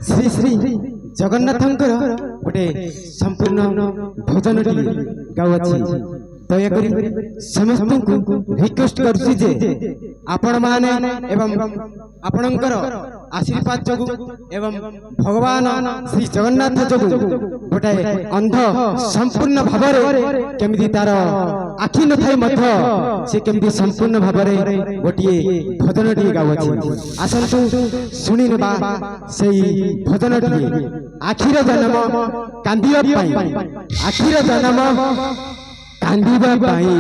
श्री श्री जगन्नाथंकर गोटे संपूर्ण भजन गाउछि दयाकरी समस्त रिक्वेस्ट करुछि जे आपण माने एवं आपणकर आशीर्वाद जगु एवं भगवान श्री जगन्नाथ जगु गोटे अंध संपूर्ण भावरे केमिति तार आखि न थाई मध्य से केमिति संपूर्ण भावरे गोटे भजन गाउछि आसंतु सुनि नेबा सेई भजन आखिर जन्म कांदिया पाई आखिर जन्म कांदिबा पाई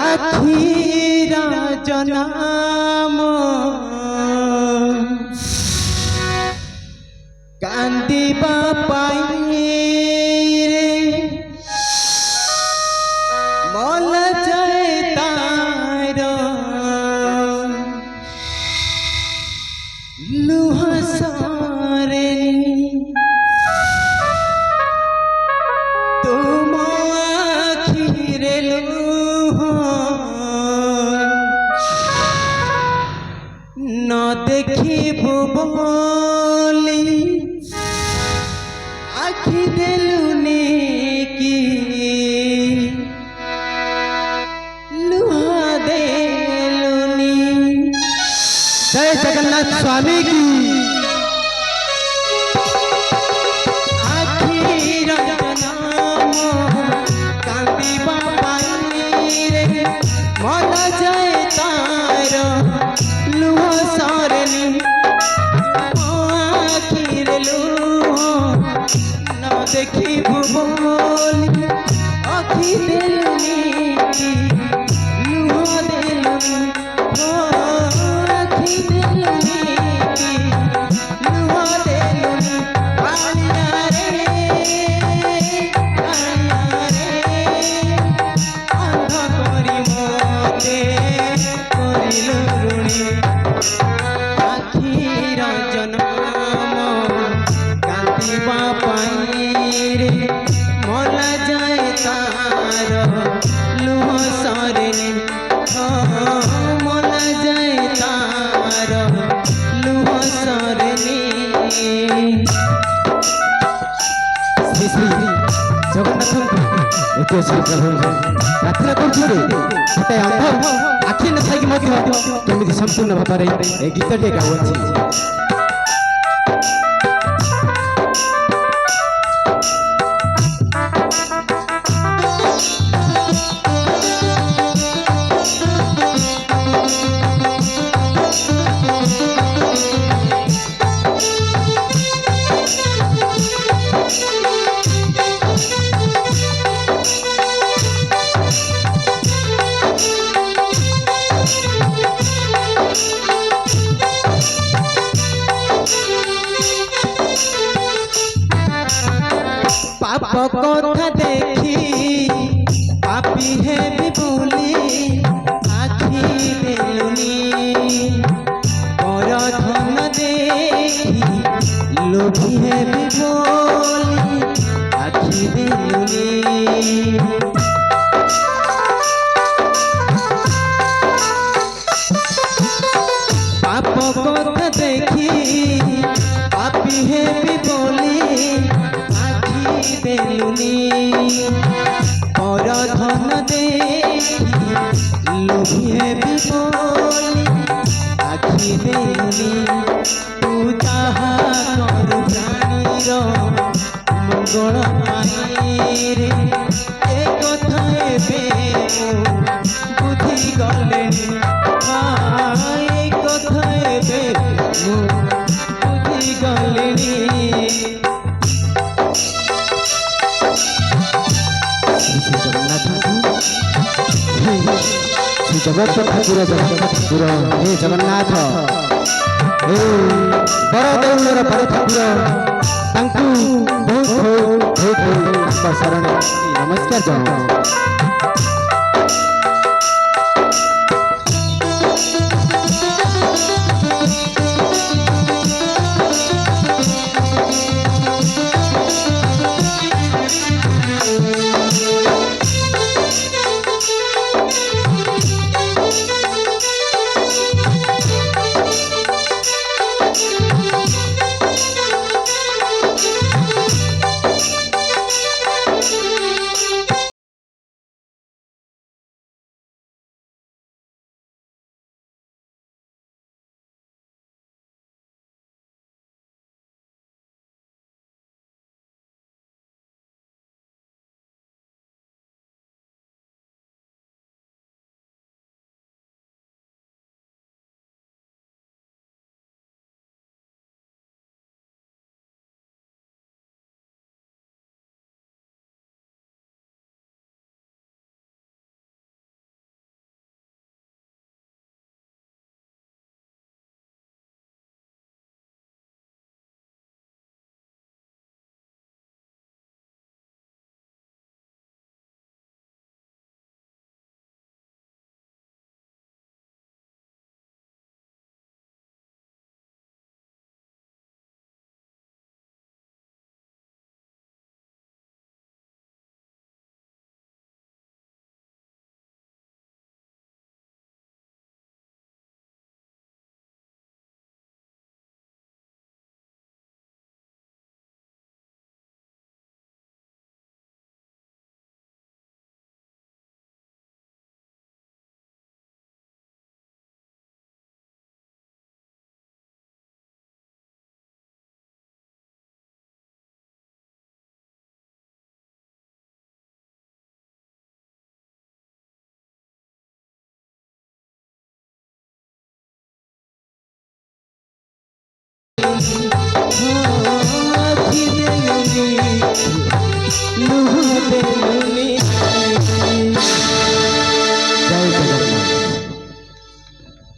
आखिर जन्म कांदिबा पाई रे मल जाए तार लुह सारे तुम आखिरे लुह न देखिबु बोली आखि देलुनी की लुहा देलुनी। जय जगन्नाथ स्वामी की। आखिर जन्म कांदिबा पाई रे मन जाए तार लुह सारनी आखिर लुह न देखिबु बोली आखि देलुनी की लुह देलुनी आखि देलुनी की लुह देलुनी कालिया रे अंध करी मोते करिलु ऋणी आखिर जन्म कांदिबा पाई रे मल जाए तार लुह सारनी मल जाए तार लुह सारनी। श्री श्री जगन्नाथ एते श्री प्रभु प्रार्थना करछुरे गोटे अंध आखि न थाइकी मध्य केमिति संपूर्ण भाବରେ ए गीतटे गाउछि। पाप कथा देखी पापी है भी बोली आखि देलुनी पर धन देखी लोभी है भी बोली आखि देलुनी। पाप कथा देखी पापी है भी बोली देलुनी और धन देखी लोभी है भी बोली आखि देलुनी। तू चाहा कर प्राणीर मंगल पाई रे ए कथा एबे बुझी गलेनी ए कथा एबे बुझी गलेनी। जगत ठाकुर ठाकुर हे जगन्नाथ हे बड़ देउलर बड़ ठाकुर तांकु बहुत बहुत शरण नमस्कार जनाओ।